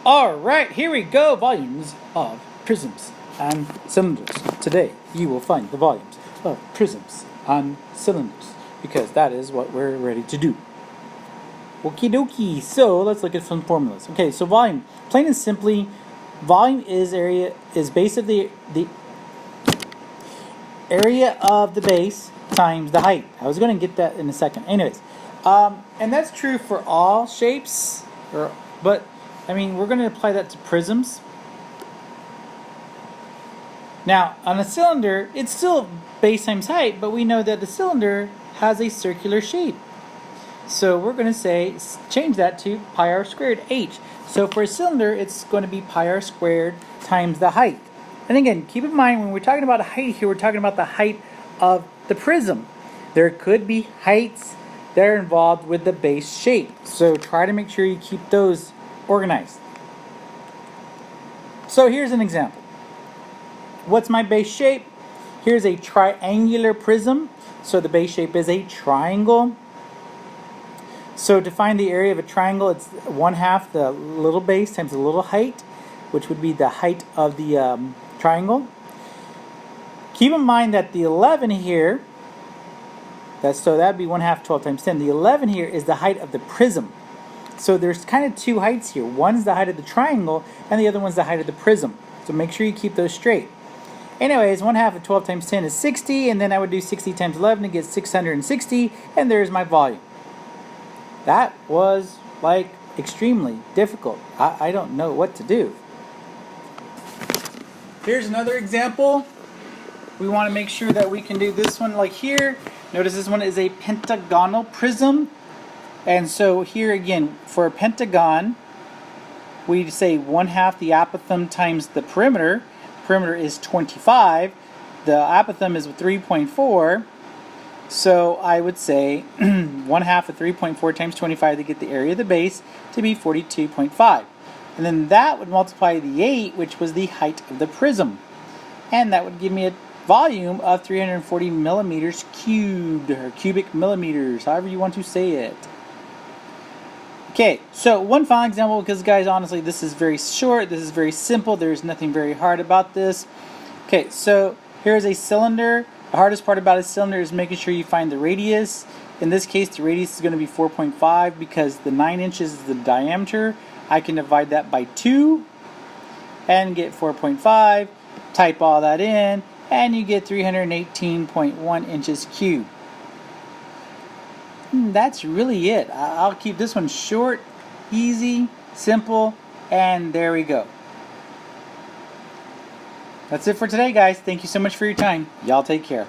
Alright, here we go. Volumes of prisms and cylinders. Today you will find the volumes of prisms and cylinders because that is what we're ready to do. Okie dokie. So let's look at some formulas. Okay, so volume, plain and simply, volume is basically the area of the base times the height. I was going to get that in a second. Anyways, and that's true for all shapes, but I mean, we're going to apply that to prisms. Now, on a cylinder, it's still base times height, but we know that the cylinder has a circular shape. So we're going to change that to pi r squared h. So for a cylinder, it's going to be pi r squared times the height. And again, keep in mind, when we're talking about height here, we're talking about the height of the prism. There could be heights that are involved with the base shape. So try to make sure you keep those organized. So here's an example. What's my base shape? Here's a triangular prism. So the base shape is a triangle. So to find the area of a triangle, it's 1/2 the little base times the little height, which would be the height of the triangle. Keep in mind that the 11 here, that'd be 1/2 12 times 10. The 11 here is the height of the prism. So there's kind of two heights here. One's the height of the triangle, and the other one's the height of the prism. So make sure you keep those straight. Anyways, 1/2 of 12 times 10 is 60, and then I would do 60 times 11 to get 660, and there's my volume. That was like extremely difficult. I don't know what to do. Here's another example. We want to make sure that we can do this one like here. Notice this one is a pentagonal prism. And so here again, for a pentagon, we say 1/2 the apothem times the perimeter. Perimeter is 25. The apothem is 3.4. So I would say 1/2 of 3.4 times 25 to get the area of the base to be 42.5. And then that would multiply the 8, which was the height of the prism. And that would give me a volume of 340 millimeters cubed, or cubic millimeters, however you want to say it. Okay, so one final example, because guys, honestly, this is very short, this is very simple, there's nothing very hard about this. Okay, so here's a cylinder. The hardest part about a cylinder is making sure you find the radius. In this case, the radius is going to be 4.5 because the 9 inches is the diameter. I can divide that by 2 and get 4.5, type all that in, and you get 318.1 inches cubed. That's really it. I'll keep this one short, easy, simple, and there we go. That's it for today, guys. Thank you so much for your time. Y'all take care.